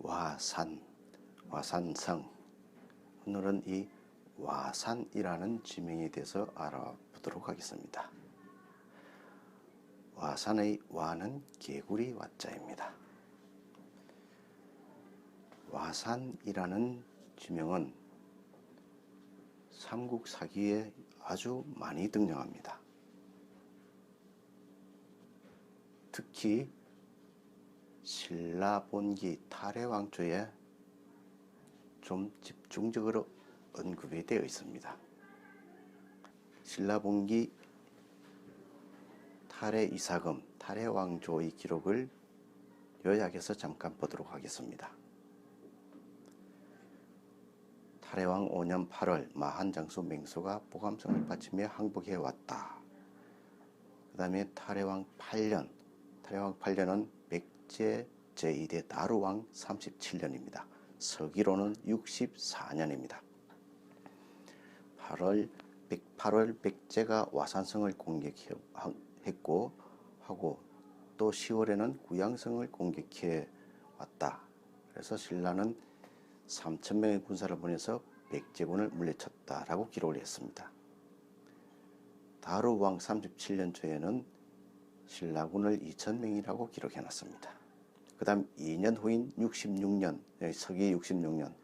와산, 와산성. 오늘은 이 와산이라는 지명에 대해서 알아보도록 하겠습니다. 와산의 와는 개구리 와자입니다. 와산이라는 지명은 삼국사기에 아주 많이 등장합니다. 특히 신라본기 탈해왕조에 좀 집중적으로 언급이 되어 있습니다. 신라본기 탈해이사금, 탈해왕조의 기록을 요약해서 잠깐 보도록 하겠습니다. 탈해왕 5년 8월 마한장수 맹수가 보감성을 바치며 항복해 왔다. 그 다음에 탈해왕 8년은 백제 제2대 다루왕 37년입니다. 서기로는 64년입니다. 8월 백제가 와산성을 공격했고 또 10월에는 구양성을 공격해 왔다. 그래서 신라는 3,000명의 군사를 보내서 백제군을 물리쳤다라고 기록을 했습니다. 다루왕 37년 초에는 신라군을 2,000명이라고 기록해놨습니다. 그 다음 2년 후인 66년, 서기 66년,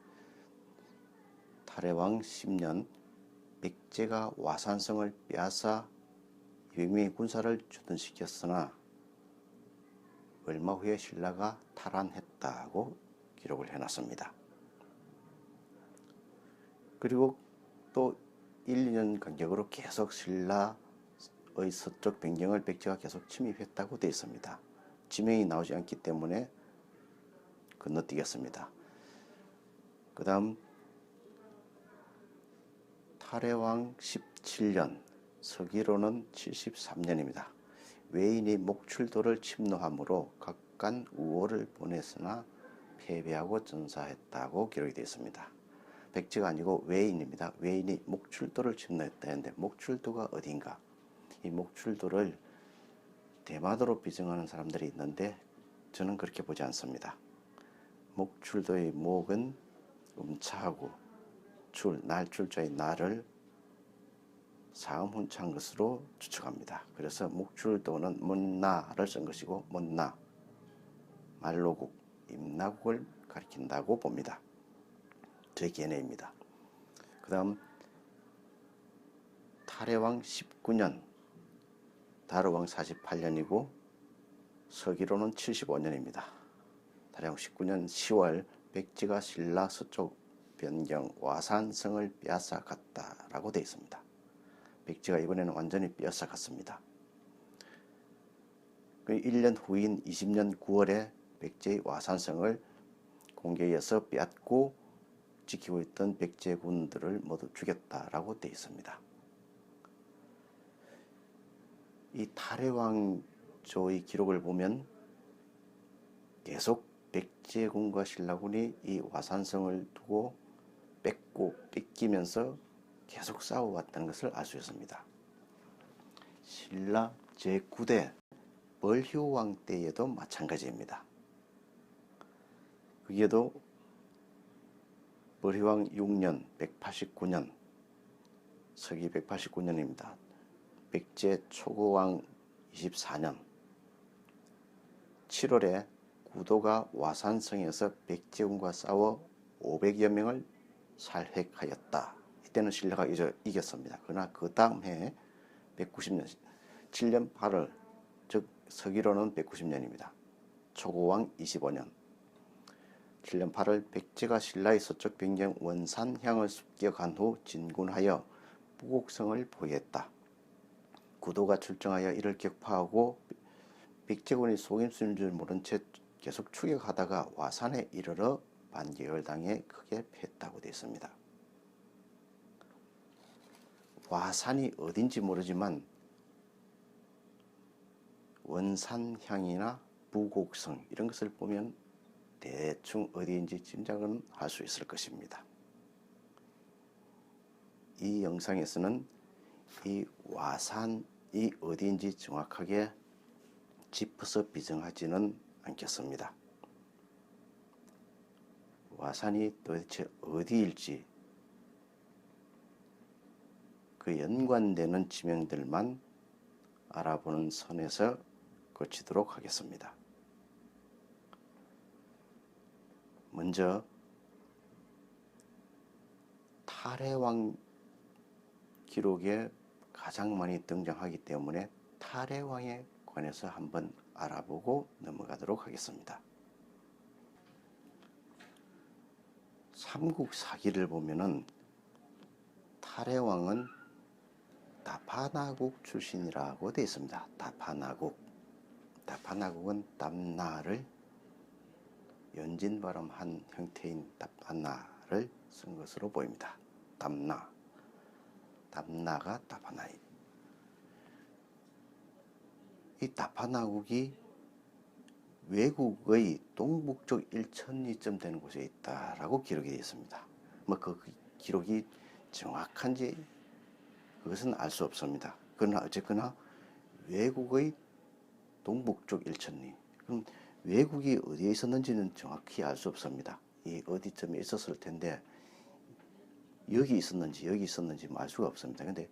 탈해왕 10년, 백제가 와산성을 빼앗아 200명의 군사를 주둔시켰으나 얼마 후에 신라가 탈환했다고 기록을 해놨습니다. 그리고 또 1, 2년 간격으로 계속 신라의 서쪽 변경을 백제가 계속 침입했다고 되어 있습니다. 지명이 나오지 않기 때문에 건너뛰겠습니다. 그 다음 탈해왕 17년, 서기로는 73년입니다. 외인이 목출도를 침노함으로 각간 우호를 보냈으나 패배하고 전사했다고 기록이 되어 있습니다. 백제가 아니고 외인입니다. 외인이 목출도를 침노했다 했는데 목출도가 어딘가? 이 목출도를 대마도로 비정하는 사람들이 있는데 저는 그렇게 보지 않습니다. 목출도의 목은 음차하고 날출자의 날을 사음훈차한 것으로 추측합니다. 그래서 목출도는 못나를 쓴 것이고 못나, 말로국, 임나국을 가리킨다고 봅니다. 제 견해입니다. 그 다음 탈해왕 19년, 다루왕 48년이고 서기로는 75년입니다. 탈해왕 19년 10월 백제가 신라 서쪽 변경 와산성을 빼앗아 갔다라고 되어 있습니다. 백제가 이번에는 완전히 빼앗아 갔습니다. 1년 후인 20년 9월에 백제의 와산성을 공격해서 빼앗고 지키고 있던 백제군들을 모두 죽였다라고 되어 있습니다. 이 탈해왕조의 기록을 보면 계속 백제군과 신라군이 이 와산성을 두고 뺏기면서 계속 싸워왔다는 것을 알 수 있습니다. 신라 제9대 벌휴왕 때에도 마찬가지입니다. 그게도 벌휴왕 6년 189년, 서기 189년입니다. 백제 초고왕 24년 7월에 구도가 와산성에서 백제군과 싸워 500여 명을 살해하였다. 이때는 신라가 이겼습니다. 그러나 그 다음 해 190년 7년 8월 즉 서기로는 190년입니다. 초고왕 25년 7년 8월 백제가 신라의 서쪽 변경 원산향을 습격한 후 진군하여 부곡성을 포위했다. 구도가 출정하여 이를 격파하고 백제군이 속임수인 줄 모른 채 계속 추격하다가 와산에 이르러 반격을 당해 크게 패했다고 되어 있습니다. 와산이 어딘지 모르지만 원산향이나 부곡성 이런 것을 보면 대충 어디인지 짐작은 할 수 있을 것입니다. 이 영상에서는 이 와산이 어디인지 정확하게 짚어서 비정하지는 않겠습니다. 와산이 도대체 어디일지 그 연관되는 지명들만 알아보는 선에서 거치도록 하겠습니다. 먼저 탈해왕 기록에 가장 많이 등장하기 때문에 탈해왕에 관해서 한번 알아보고 넘어가도록 하겠습니다. 삼국사기를 보면은 탈해왕은 다파나국 출신이라고 되어 있습니다. 다파나국은 담나를 연진발음한 형태인 다파나를 쓴 것으로 보입니다. 담나가 다파나이. 이 다파나국이 외국의 동북쪽 1천리쯤 되는 곳에 있다라고 기록이 되어 있습니다. 뭐 그 기록이 정확한지 그것은 알 수 없습니다. 그러나 어쨌거나 외국의 동북쪽 1천리. 그럼 외국이 어디에 있었는지는 정확히 알 수 없습니다. 이 어디쯤에 있었을 텐데 여기 있었는지 뭐 알 수가 없습니다. 근데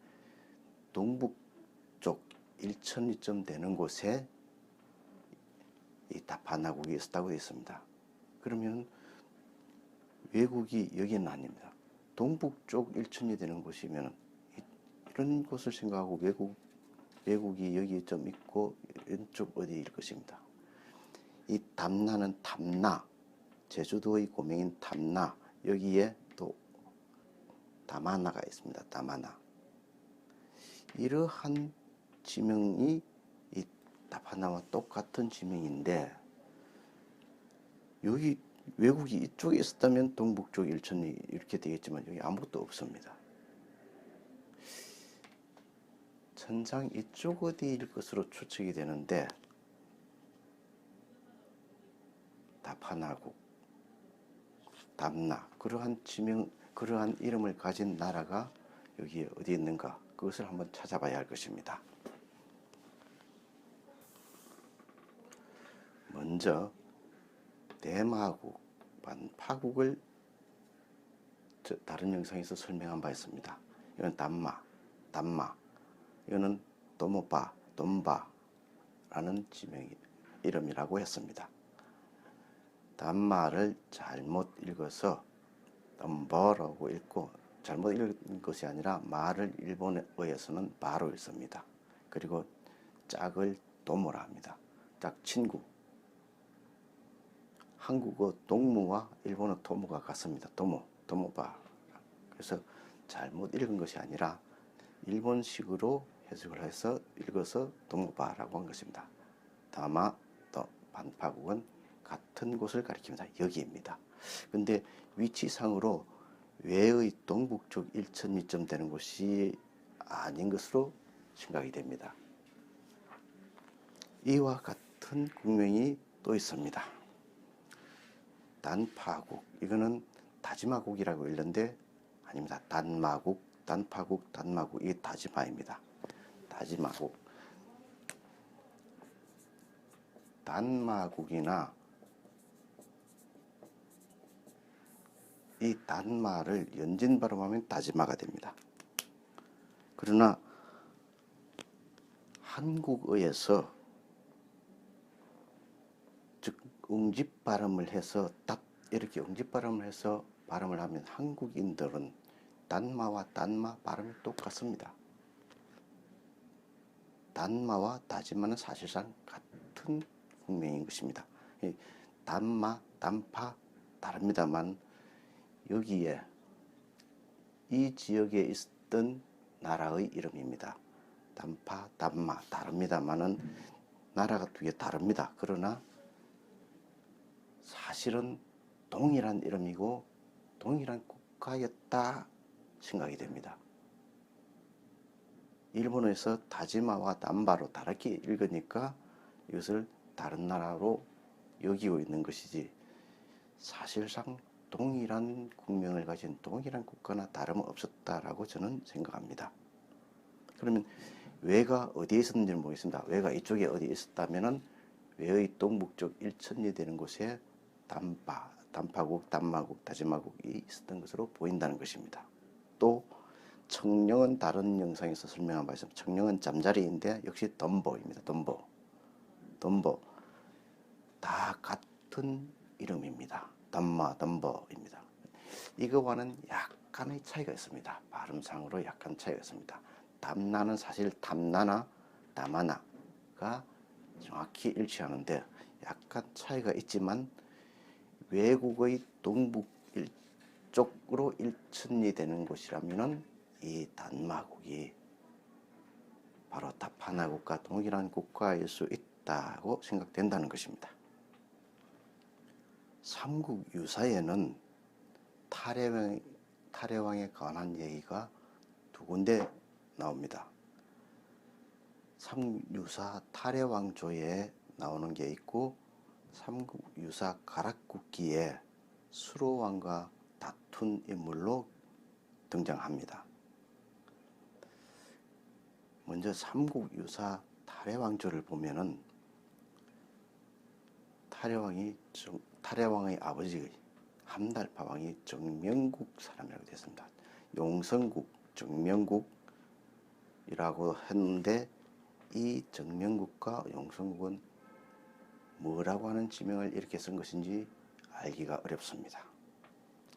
동북쪽 1천리쯤 되는 곳에 이 다파나국이 있었다고 되어 있습니다. 그러면 외국이 여기는 아닙니다. 동북쪽 1천리 되는 곳이면 이런 곳을 생각하고 외국이 여기 좀 있고 왼쪽 어디일 것입니다. 이 담나는 탐나, 제주도의 고명인 탐나, 여기에 또 다마나가 있습니다. 다마나. 이러한 지명이 이 다파나와 똑같은 지명인데 여기 외국이 이쪽에 있었다면 동북쪽 일천리 이렇게 되겠지만 여기 아무것도 없습니다. 천상 이쪽 어디일 것으로 추측이 되는데 다파나국, 담나 그러한 이름을 가진 나라가 여기에 어디 있는가 그것을 한번 찾아봐야 할 것입니다. 먼저 대마국, 반파국을 다른 영상에서 설명한 바 있습니다. 이건 담마, 이거는 돈바라는 지명 이름이라고 했습니다. 담마를 잘못 읽어서 덤버라고 읽고 잘못 읽은 것이 아니라 말을 일본어에서는 바로 읽습니다. 그리고 짝을 도모라 합니다. 짝 친구. 한국어 동무와 일본어 도모가 같습니다. 도모바. 그래서 잘못 읽은 것이 아니라 일본식으로 해석을 해서 읽어서 도모바라고 한 것입니다. 다마, 반파국은 같은 곳을 가리킵니다. 여기입니다. 근데 위치상으로 외의 동북쪽 1천리쯤 되는 곳이 아닌 것으로 생각이 됩니다. 이와 같은 국명이 또 있습니다. 단파국, 이거는 다지마국이라고 읽는데 아닙니다. 단마국, 단파국, 단마국, 이게 다지마입니다. 다지마국. 단마국이나 이 단마를 연진 발음하면 다지마가 됩니다. 그러나 한국어에서 즉 응집 발음을 해서 딱 이렇게 응집 발음을 해서 발음을 하면 한국인들은 단마와 단마 발음이 똑같습니다. 단마와 다지마는 사실상 같은 국명인 것입니다. 단마, 단파 다릅니다만 여기에 이 지역에 있던 나라의 이름입니다. 단파, 단마 다릅니다만은 나라가 두 개 다릅니다. 그러나 사실은 동일한 이름이고 동일한 국가였다 생각이 됩니다. 일본어에서 다지마와 단바로 다르게 읽으니까 이것을 다른 나라로 여기고 있는 것이지 사실상 동일한 국명을 가진 동일한 국가나 다름없었다라고 저는 생각합니다. 그러면 외가 어디에 있었는지는 모르겠습니다. 외가 이쪽에 어디에 있었다면은 외의 동북쪽 1천리 되는 곳에 단파국, 단마국, 다지마국이 있었던 것으로 보인다는 것입니다. 또 청령은 다른 영상에서 설명한 바에 청령은 잠자리인데 역시 덤보입니다. 덤보 다 같은 이름입니다. 담마, 덤보입니다. 이거와는 약간의 차이가 있습니다. 발음상으로 약간 차이가 있습니다. 담나는 사실 담나나 다마나가 정확히 일치하는데 약간 차이가 있지만 외국의 동북 쪽으로 일천이 되는 곳이라면은 이 단마국이 바로 다파나국과 동일한 국가일 수 있다고 생각된다는 것입니다. 삼국유사에는 탈해왕에 관한 얘기가 두 군데 나옵니다. 삼국유사 탈해왕조에 나오는 게 있고 삼국유사 가락국기에 수로왕과 다툰 인물로 등장합니다. 먼저 삼국유사 탈해왕조를 보면은 탈해왕의 아버지 함달파왕이 정명국 사람이라고 되어 있습니다. 용성국, 정명국이라고 했는데 이 정명국과 용성국은 뭐라고 하는 지명을 이렇게 쓴 것인지 알기가 어렵습니다.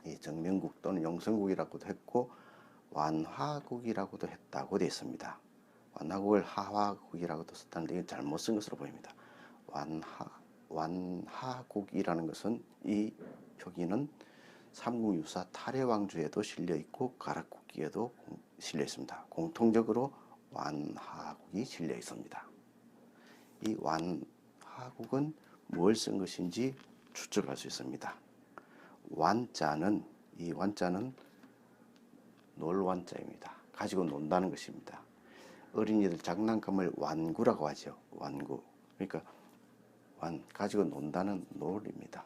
이 정명국 또는 용성국이라고도 했고 완화국이라고도 했다고 되어 있습니다. 완화국을 하화국이라고도 썼다는데 이건 잘못 쓴 것으로 보입니다. 완하국이라는 것은 이 표기는 삼국유사 탈해왕조에도 실려 있고 가락국기에도 실려 있습니다. 공통적으로 완하국이 실려 있습니다. 이 완하국은 뭘 쓴 것인지 추측할 수 있습니다. 이 완자는 놀완자입니다. 가지고 논다는 것입니다. 어린이들 장난감을 완구라고 하죠. 완구. 그러니까 가지고 논다는 놀입니다.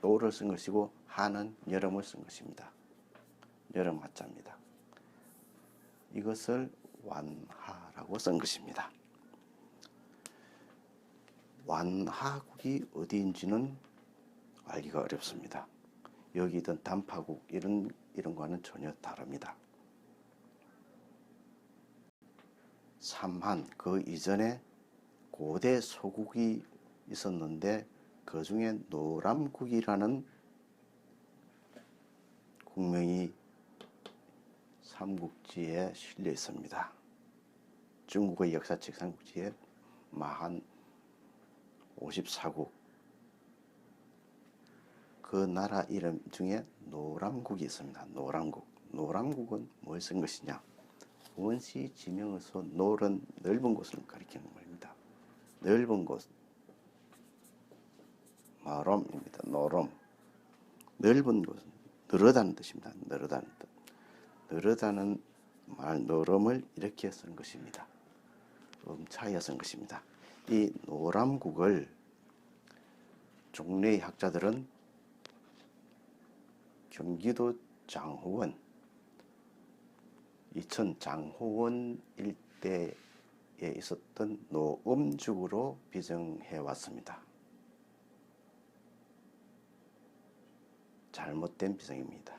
놀을 쓴 것이고 하는 여름을 쓴 것입니다. 여름 하자입니다. 이것을 완하라고 쓴 것입니다. 완하국이 어디인지는 알기가 어렵습니다. 여기든 단파국 이런 거는 전혀 다릅니다. 삼한 그 이전에 고대 소국이 있었는데 그 중에 노람국이라는 국명이 삼국지에 실려 있습니다. 중국의 역사책 삼국지에 마한 54국 그 나라 이름 중에 노람국이 있습니다. 노람국은 뭘 쓴 것이냐? 원시 지명에서 노는 넓은 곳을 가리키는 말입니다. 넓은 곳 마롬입니다. 노롬 넓은 곳 늘어다는 뜻입니다. 늘어다는 말 노롬을 이렇게 쓴 것입니다. 차이어 쓴 것입니다. 이 노람국을 종래의 학자들은 경기도 장호원, 이천 장호원 일대에 있었던 노음죽으로 비정해 왔습니다. 잘못된 비정입니다.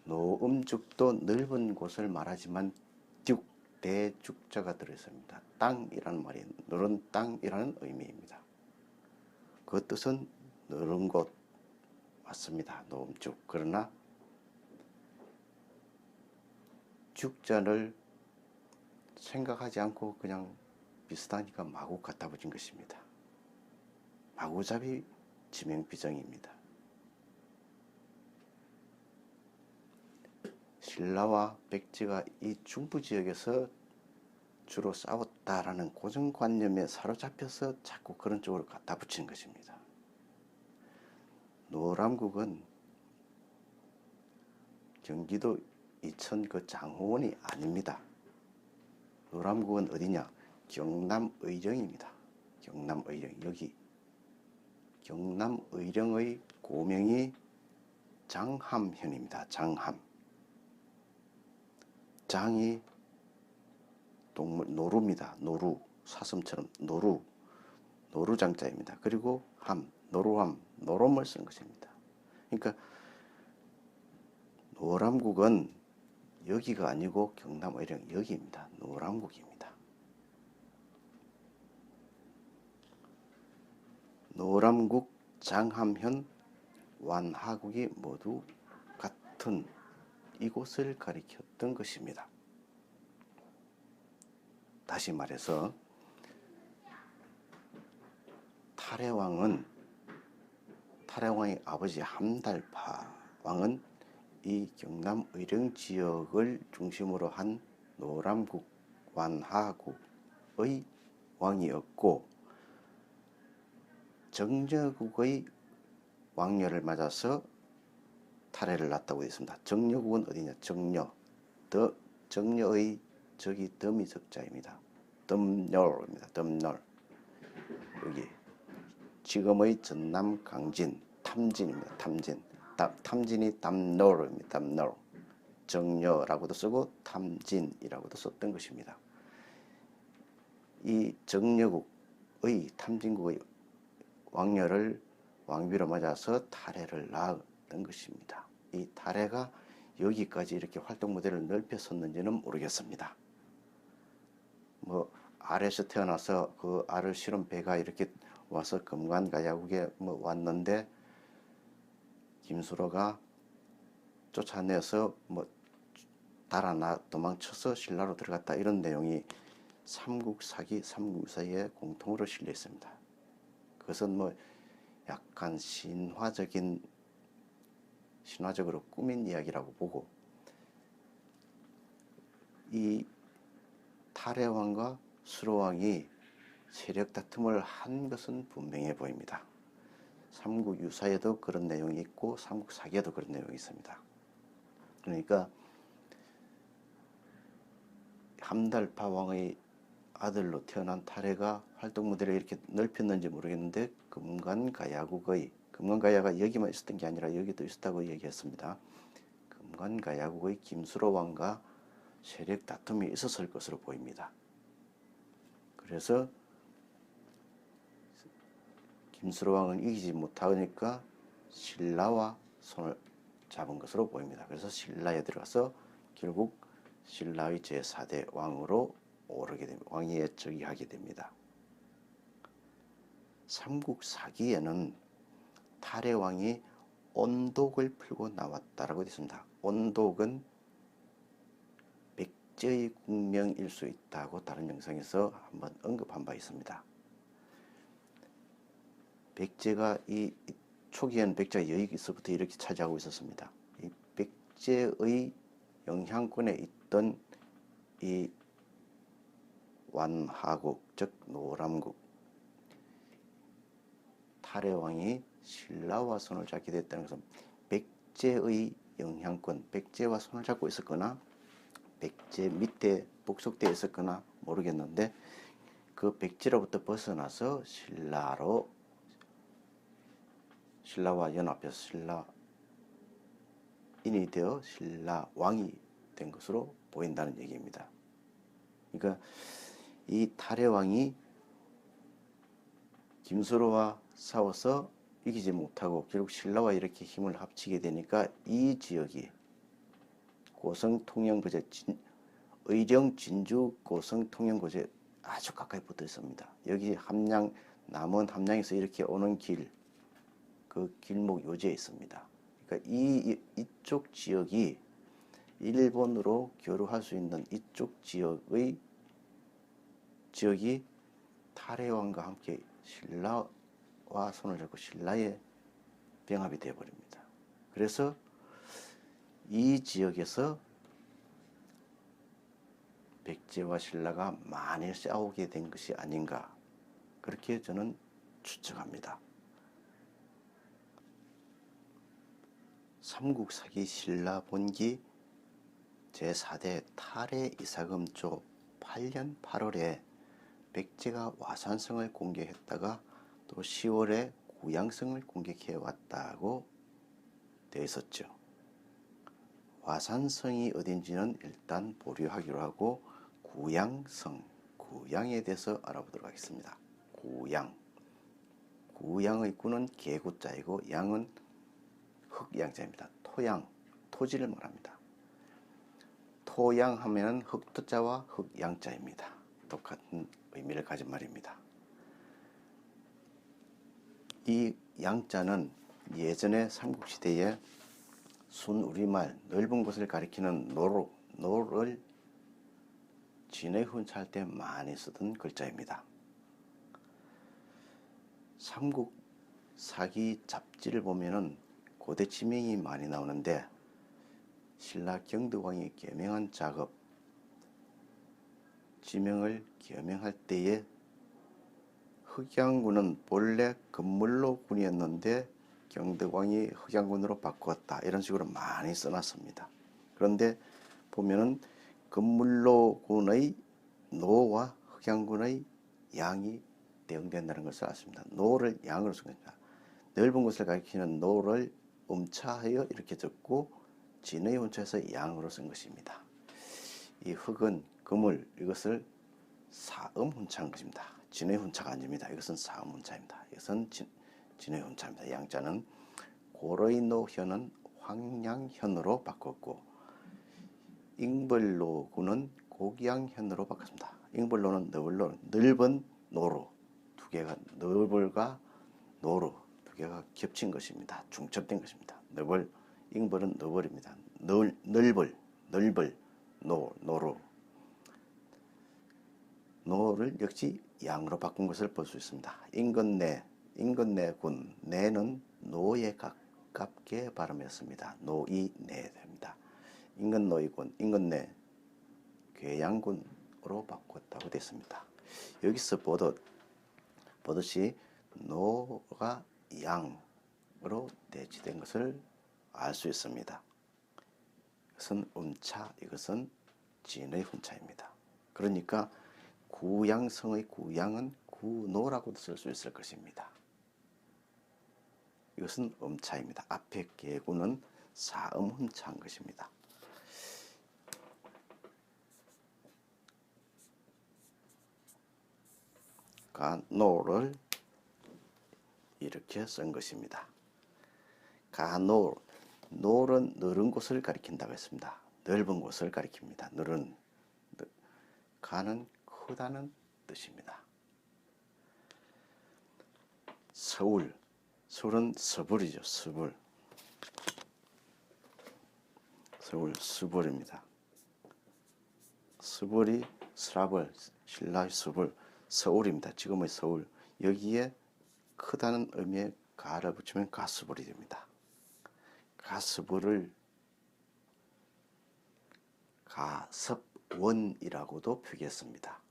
노음죽도 넓은 곳을 말하지만 대죽자가 들어있습니다. 땅이라는 말이 너른 땅이라는 의미입니다. 그 뜻은 너른 곳 맞습니다. 노음죽. 그러나 죽자를 생각하지 않고 그냥 비슷하니까 마구 갖다 붙인 것입니다. 마구잡이 지명비정입니다. 신라와 백제가 이 중부지역에서 주로 싸웠다라는 고정관념에 사로잡혀서 자꾸 그런 쪽으로 갖다 붙이는 것입니다. 노람국은 경기도 이천 그 장호원이 아닙니다. 노람국은 어디냐? 경남 의령입니다. 경남 의령 여기 경남 의령의 고명이 장함현입니다. 장함. 장이 동물 노루입니다. 노루 사슴처럼 노루 노루장자입니다. 그리고 함, 노루함, 노름을 쓴 것입니다. 그러니까 노람국은 여기가 아니고 경남 의령 여기입니다. 노람국입니다. 노람국, 장함현, 완하국이 모두 같은 이곳을 가리켰던 것입니다. 다시 말해서 탈해왕의 아버지 함달파 왕은 이 경남 의령 지역을 중심으로 한 노람국, 완하국의 왕이었고 정려국의 왕녀를 맞아서 탈해를 낳았다고 되어 있습니다. 정려국은 어디냐? 정려의 적이 덤이 적자입니다. 덤널입니다. 덤널. 여기 지금의 전남 강진 탐진입니다. 탐진. 탐진이 담널입니다. 담널. 정려라고도 쓰고 탐진이라고도 썼던 것입니다. 이 정려국의 탐진국의 왕녀를 왕비로 맞아서 탈해를 낳았던 것입니다. 이 탈해가 여기까지 이렇게 활동 무대를 넓혔었는지는 모르겠습니다. 뭐 알에서 태어나서 그 알을 실은 배가 이렇게 와서 금관가야국에 뭐 왔는데 김수로가 쫓아내서 뭐 달아나 도망쳐서 신라로 들어갔다 이런 내용이 삼국사기, 삼국사에 공통으로 실려 있습니다. 그것은 뭐 약간 신화적으로 꾸민 이야기라고 보고 이 탈해왕과 수로왕이 세력 다툼을 한 것은 분명해 보입니다. 삼국유사에도 그런 내용이 있고 삼국사기에도 그런 내용이 있습니다. 그러니까 함달파 왕의 아들로 태어난 탈해가 활동 무대를 이렇게 넓혔는지 모르겠는데 금관가야가 여기만 있었던 게 아니라 여기도 있었다고 얘기했습니다. 금관가야국의 김수로 왕과 세력 다툼이 있었을 것으로 보입니다. 그래서 김수로 왕은 이기지 못하니까 신라와 손을 잡은 것으로 보입니다. 그래서 신라에 들어가서 결국 신라의 제4대 왕으로 오르게 됩니다. 왕위에 즉위하게 됩니다. 삼국사기에는 탈해왕이 온독을 풀고 나왔다라고 되어 있습니다. 온독은 백제의 국명일 수 있다고 다른 영상에서 한번 언급한 바 있습니다. 백제가 이 초기에는 백제가 여기서부터 이렇게 차지하고 있었습니다. 이 백제의 영향권에 있던 이 완하국, 즉 노람국, 탈해왕이 신라와 손을 잡게 됐다는 것은 백제의 영향권, 백제와 손을 잡고 있었거나 백제 밑에 복속되어 있었거나 모르겠는데 그 백제로부터 벗어나서 신라와 연합해서 신라인이 되어 신라 왕이 된 것으로 보인다는 얘기입니다. 그러니까 이 탈해왕이 김수로와 싸워서 이기지 못하고 결국 신라와 이렇게 힘을 합치게 되니까 이 지역이 고성 통영거제 의령 진주 고성 통영거제 아주 가까이 붙어 있습니다. 여기 남원 함양에서 이렇게 오는 길, 그 길목 요지에 있습니다. 그러니까 이쪽 지역이 일본으로 교류할 수 있는 이쪽 지역이 탈해왕과 함께 신라와 손을 잡고 신라의 병합이 되어버립니다. 그래서 이 지역에서 백제와 신라가 많이 싸우게 된 것이 아닌가, 그렇게 저는 추측합니다. 삼국사기 신라본기 제4대 탈해 이사금조 8년 8월에 백제가 와산성을 공격했다가 또 10월에 구양성을 공격해 왔다고 되어 있었죠. 와산성이 어딘지는 일단 보류하기로 하고 구양에 대해서 알아보도록 하겠습니다. 구양. 구양의 구는 개구자이고 양은 흑양자입니다. 토양, 토지를 말합니다. 토양 하면 흑토자와 흑양자입니다. 똑같은 의미를 가진 말입니다. 이 양자는 예전에 삼국시대에 순우리말 넓은 곳을 가리키는 노를 진의 훈차할 때 많이 쓰던 글자입니다. 삼국 사기 잡지를 보면은 고대 지명이 많이 나오는데 신라 경덕왕이 개명한 작업 지명을 개명할 때에 흑양군은 본래 금물로군이었는데 경덕왕이 흑양군으로 바꾸었다 이런 식으로 많이 써놨습니다. 그런데 보면은 금물로군의 노와 흑양군의 양이 대응된다는 것을 알습니다. 노를 양으로 쓴 겁니다. 넓은 곳을 가리키는 노를 음차하여 이렇게 적고 진의 훈차해서 양으로 쓴 것입니다. 이 흑은 금을 이것을 사음 훈차한 것입니다. 진의 훈차가 아닙니다. 이것은 사음 훈차입니다. 이것은 진의 훈차입니다. 양자는 고러의 노현은 황양현으로 바꿨고 잉벌로군은 곡양현으로 바꿨습니다. 잉벌로는 넓은 노로 두 개가 너벌과 노로 두 개가 겹친 것입니다. 중첩된 것입니다. 너벌 잉벌은 너벌입니다. 넓을 노로 노를 역시 양으로 바꾼 것을 볼 수 있습니다. 인근내군 내는 노에 가깝게 발음했습니다. 노이내 됩니다. 인근노이군 인근내 괴양군으로 바꿨다고 됐습니다. 여기서 보듯이 노가 양으로 대치된 것을 알 수 있습니다. 이것은 음차, 이것은 진의 훈차입니다. 그러니까 구양성의 구양은 구노라고도 쓸 수 있을 것입니다. 이것은 음차입니다. 앞에 개구는 사음 훈차한 것입니다. 가노를 이렇게 쓴 것입니다. 노는 넓은 곳을 가리킨다고 했습니다. 넓은 곳을 가리킵니다. 가는 크다는 뜻입니다. 서울은 서불이죠. 서불입니다. 서불이 스라벌, 신라의 서불, 서울입니다. 지금의 서울. 여기에 크다는 의미의 가를 붙이면 가스불이 됩니다. 가스불을 가섭원이라고도 표기했습니다.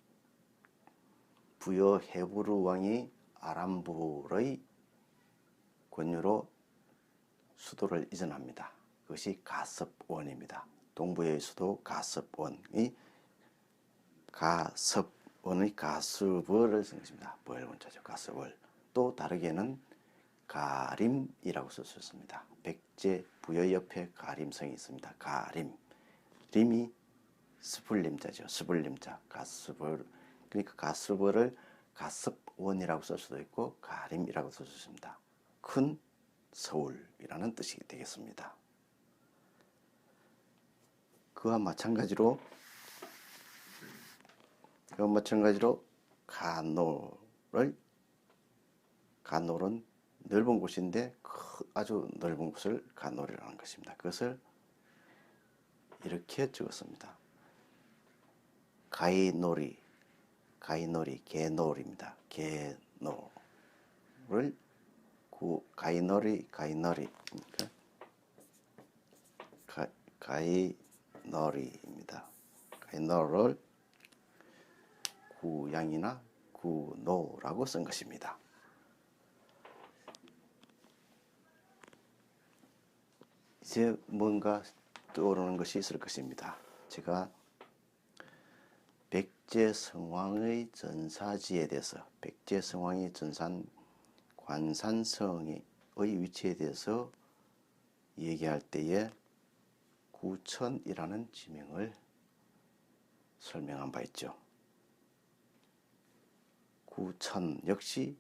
부여 헤브르 왕이 아람불의 권유로 수도를 이전합니다. 그것이 가섭원입니다. 동부의 수도 가섭원의 가습을을 쓴 것입니다. 벌원자죠. 가습을. 또 다르게는 가림이라고 쓸 수 있습니다. 백제 부여 옆에 가림성이 있습니다. 가림. 림이 스불림자죠. 스불림자. 가습을. 그러니까 가습을 가습원이라고 쓸 수도 있고 가림이라고 쓸 수 있습니다. 큰 서울이라는 뜻이 되겠습니다. 그와 마찬가지로 가놀은 넓은 곳인데 아주 넓은 곳을 가놀이라는 것입니다. 그것을 이렇게 적었습니다. 가이놀이, 개놀입니다. 개놀을 가이놀이입니다. 가이놀이입니다. 가이놀을 구양이나 구노라고 쓴 것입니다. 이제 뭔가 떠오르는 것이 있을 것입니다. 제가 백제성왕의 전사지에 대해서, 백제성왕이 전산 관산성의 위치에 대해서 얘기할 때에 구천이라는 지명을 설명한 바 있죠. 구천 역시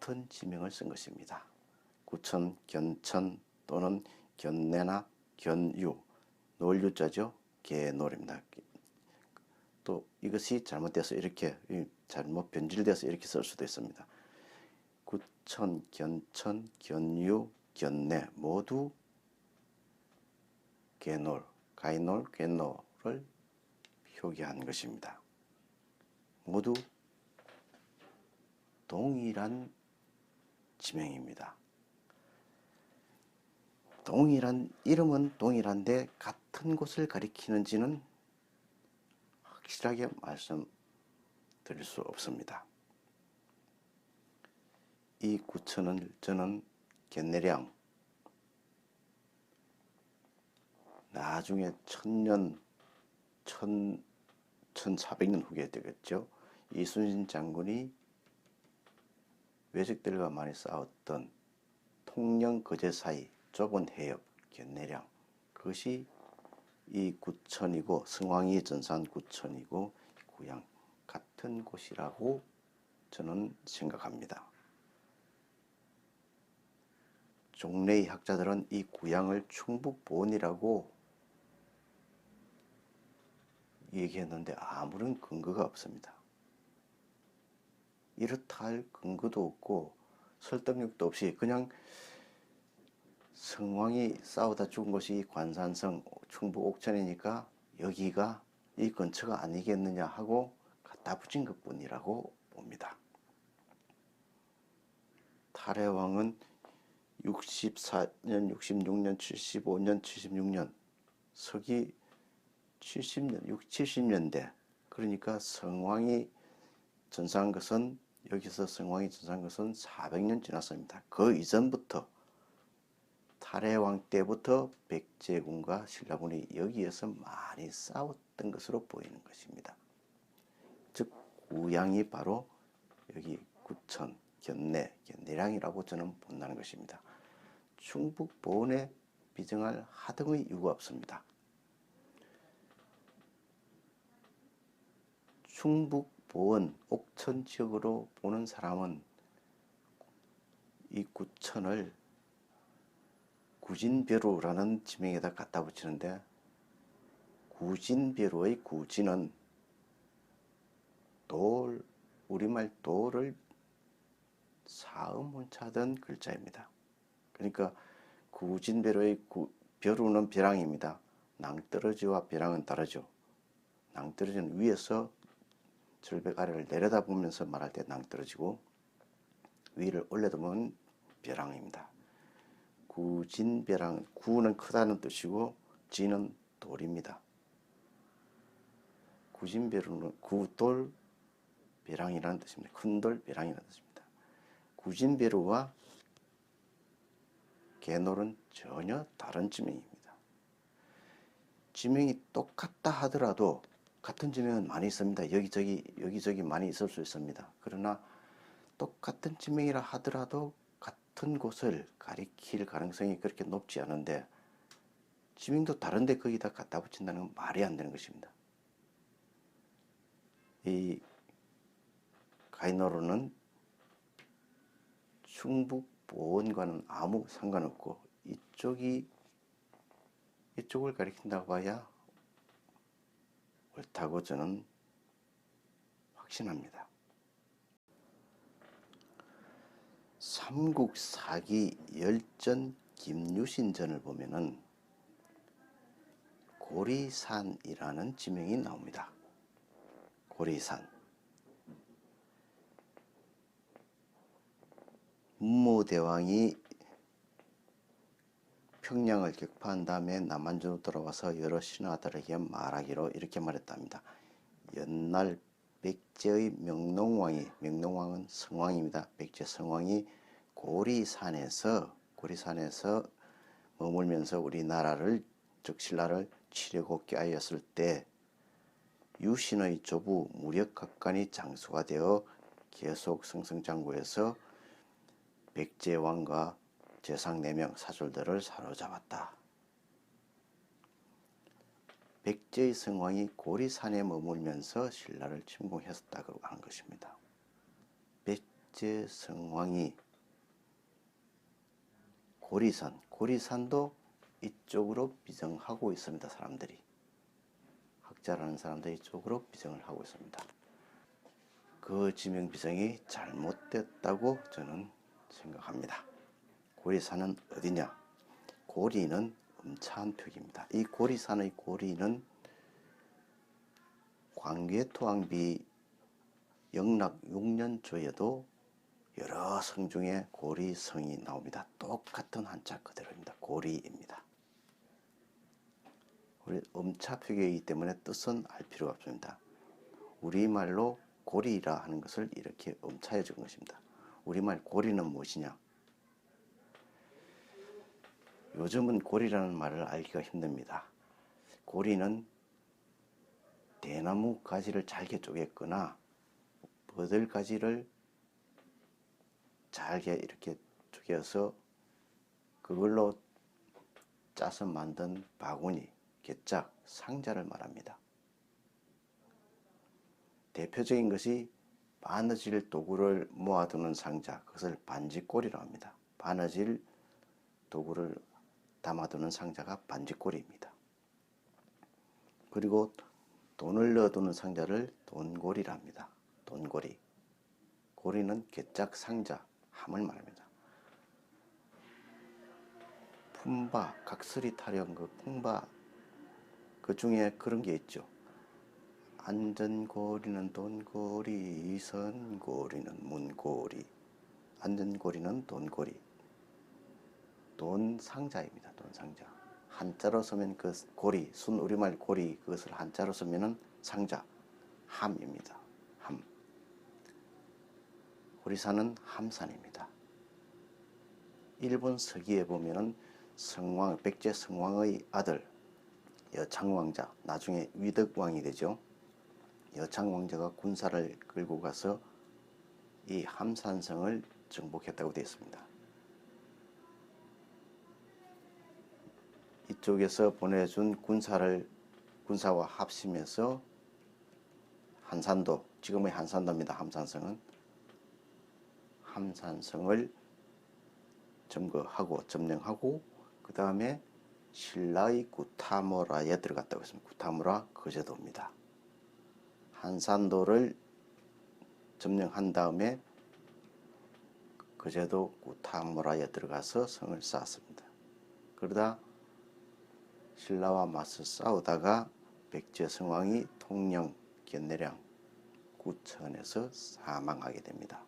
같은 지명을 쓴 것입니다. 구천, 견천 또는 견내나 견유, 놀유자죠. 개놀입니다. 또 이것이 잘못돼서 이렇게 잘못 변질돼서 이렇게 쓸 수도 있습니다. 구천, 견천, 견유, 견내 모두 개놀, 가이놀, 개놀을 표기한 것입니다. 모두 동일한 지명입니다. 동일한 이름은 동일한데 같은 곳을 가리키는지는 확실하게 말씀드릴 수 없습니다. 이 구천을 저는 견내량 나중에 1400년 후에 되겠죠. 이순신 장군이 외적들과 많이 싸웠던 통영 거제 사이 좁은 해협 견내량, 그것이 이 구천이고 성황이 전산 구천이고 구양 같은 곳이라고 저는 생각합니다. 종래의 학자들은 이 구양을 충북보원이라고 얘기했는데 아무런 근거가 없습니다. 이렇다 할 근거도 없고 설득력도 없이 그냥 성왕이 싸우다 죽은 곳이 관산성 충북 옥천이니까 여기가 이 근처가 아니겠느냐 하고 갖다 붙인 것뿐이라고 봅니다. 탈해왕은 64년, 66년, 75년, 76년 서기 70년, 70년대 그러니까 성왕이 전사한 것은 여기서 성왕이 전사한 것은 400년 지났습니다. 그 이전부터 탈해왕 때부터 백제군과 신라군이 여기에서 많이 싸웠던 것으로 보이는 것입니다. 즉 구양이 바로 여기 구천, 견내, 견내량이라고 저는 본다는 것입니다. 충북보원에 비정할 하등의 이유가 없습니다. 충북보원, 옥천 지역으로 보는 사람은 이 구천을 구진벼루라는 지명에다 갖다 붙이는데 구진벼루의 구진은 돌, 우리말 돌을 사음문자던 글자입니다. 그러니까 구진벼루의 벼루는 벼랑입니다. 낭떠러지와 벼랑은 다르죠. 낭떠러지는 위에서 절벽 아래를 내려다보면서 말할 때 낭떠러지고 위를 올려다보면 벼랑입니다. 구진벼랑, 구는 크다는 뜻이고 진은 돌입니다. 구진벼루는 구돌 벼랑이라는 뜻입니다. 큰돌 벼랑이라는 뜻입니다. 구진벼루와 개놀은 전혀 다른 지명입니다. 지명이 똑같다 하더라도 같은 지명은 많이 있습니다. 여기저기 많이 있을 수 있습니다. 그러나 똑같은 지명이라 하더라도 같은 곳을 가리킬 가능성이 그렇게 높지 않은데 지명도 다른데 거기다 갖다 붙인다는 건 말이 안 되는 것입니다. 이 가이노로는 충북 보원과는 아무 상관없고 이쪽을 가리킨다고 봐야 옳다고 저는 확신합니다. 삼국사기 열전 김유신전을 보면은 고리산이라는 지명이 나옵니다. 고리산. 문무대왕이 평양을 격파한 다음에 남한주로 돌아와서 여러 신하들에게 말하기로 이렇게 말했답니다. 옛날 백제의 명농왕은 성왕입니다. 백제 성왕이 고리산에서 머물면서 우리나라를 즉 신라를 치려고 꾀하였을 때 유신의 조부 무력각관이 장수가 되어 계속 승승장구해서 백제왕과 재상 4명 사졸들을 사로잡았다. 백제의 성왕이 고리산에 머물면서 신라를 침공했었다고 한 것입니다. 백제 성왕이 고리산도 이쪽으로 비정하고 있습니다. 사람들이, 학자라는 사람들이 이쪽으로 비정을 하고 있습니다. 그 지명 비정이 잘못됐다고 저는 생각합니다. 고리산은 어디냐? 고리는 음차한 표기입니다. 이 고리산의 고리는 광개토왕비 영락 6년조에도 여러 성 중에 고리성이 나옵니다. 똑같은 한자 그대로입니다. 고리입니다. 우리 음차 표기이기 때문에 뜻은 알 필요가 없습니다. 우리말로 고리라 하는 것을 이렇게 음차해 준 것입니다. 우리말 고리는 무엇이냐? 요즘은 고리라는 말을 알기가 힘듭니다. 고리는 대나무 가지를 잘게 쪼갰거나 버들 가지를 잘게 이렇게 쪼개서 그걸로 짜서 만든 바구니, 개짝, 상자를 말합니다. 대표적인 것이 바느질 도구를 모아두는 상자, 그것을 반지꼬리라고 합니다. 바느질 도구를 담아두는 상자가 반지꼬리입니다. 그리고 돈을 넣어두는 상자를 돈고리라 합니다. 돈고리. 고리는 개짝, 상자, 함을 말합니다. 품바, 각설이 타령 그 품바, 그 중에 그런 게 있죠. 안전고리는 돈고리, 선고리는 문고리. 안전고리는 돈고리. 돈 상자입니다. 돈 상자. 한자로 쓰면 그 고리, 순 우리말 고리, 그것을 한자로 쓰면은 상자, 함입니다. 함. 고리산은 함산입니다. 일본 서기에 보면은 성왕, 백제 성왕의 아들 여창왕자, 나중에 위덕왕이 되죠. 여창왕자가 군사를 끌고 가서 이 함산성을 정복했다고 되어 있습니다. 이쪽에서 보내준 군사와 합심해서 한산도, 지금의 한산도입니다. 함산성은 함산성을 점거하고 점령하고 그 다음에 신라의 구타모라에 들어갔다고 했습니다. 구타모라 거제도입니다. 한산도를 점령한 다음에 거제도 구타모라에 들어가서 성을 쌓았습니다. 그러다 신라와 맞서 싸우다가 백제 성왕이 통영 견내량 구천에서 사망하게 됩니다.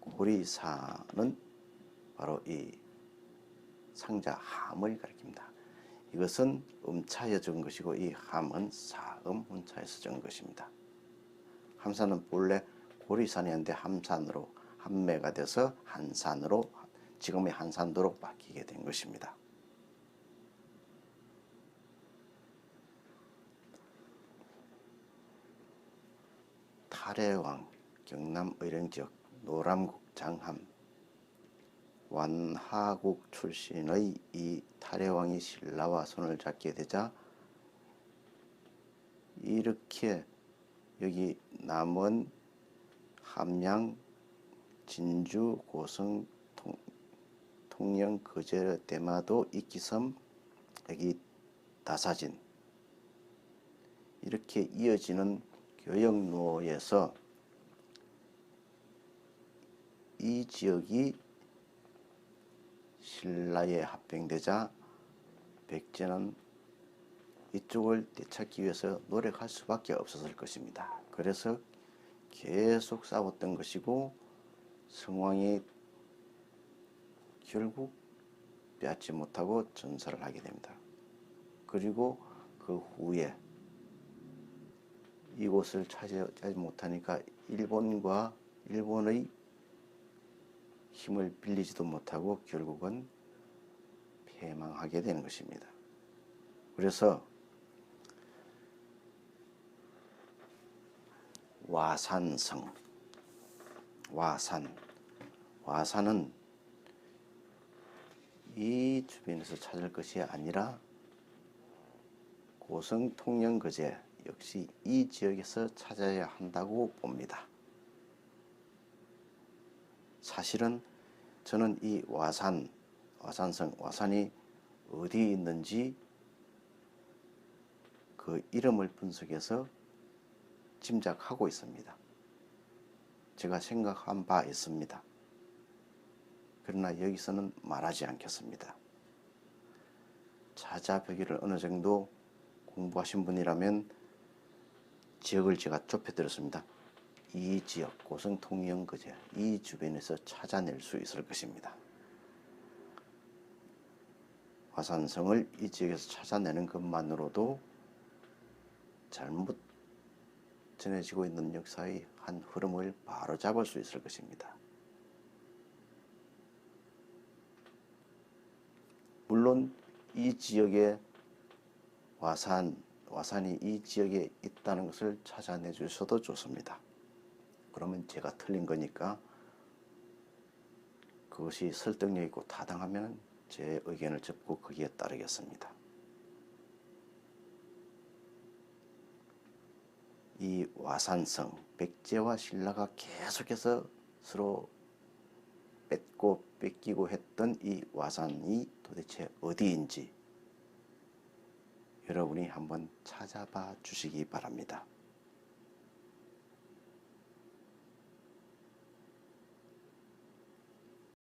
고리사는 바로 이 상자 함을 가리킵니다. 이것은 음차에 적은 것이고 이 함은 사음 훈차에서 적은 것입니다. 함산은 본래 고리산이었는데 함산으로 함매가 돼서 한산으로, 지금의 한산도로 바뀌게 된 것입니다. 탈해왕, 경남 의령지역 노람국 장함, 완하국 출신의 이 탈해왕이 신라와 손을 잡게 되자 이렇게 여기 남원, 함양, 진주, 고성, 통영, 거제, 대마도, 이기섬, 여기 다사진 이렇게 이어지는 교역로에서 이 지역이 신라에 합병되자 백제는 이쪽을 되찾기 위해서 노력할 수밖에 없었을 것입니다. 그래서 계속 싸웠던 것이고 성왕이 결국 빼앗지 못하고 전사를 하게 됩니다. 그리고 그 후에 이곳을 차지하지 못하니까 일본의 힘을 빌리지도 못하고 결국은 패망하게 되는 것입니다. 그래서 와산성, 와산은 이 주변에서 찾을 것이 아니라 고성, 통영, 거제 역시 이 지역에서 찾아야 한다고 봅니다. 사실은 저는 이 와산성, 와산이 어디에 있는지 그 이름을 분석해서 짐작하고 있습니다. 제가 생각한 바 있습니다. 그러나 여기서는 말하지 않겠습니다. 찾아보기를 어느 정도 공부하신 분이라면 지역을 제가 좁혀드렸습니다. 이 지역, 고성 통영거제 이 주변에서 찾아낼 수 있을 것입니다. 화산성을 이 지역에서 찾아내는 것만으로도 잘못 전해지고 있는 역사의 한 흐름을 바로잡을 수 있을 것입니다. 물론 이 지역에 와산이 이 지역에 있다는 것을 찾아내 주셔도 좋습니다. 그러면 제가 틀린 거니까 그것이 설득력 있고 타당하면 제 의견을 접고 거기에 따르겠습니다. 이 와산성, 백제와 신라가 계속해서 서로 뺏고 뺏기고 했던 이 와산이 도대체 어디인지 여러분이 한번 찾아봐 주시기 바랍니다.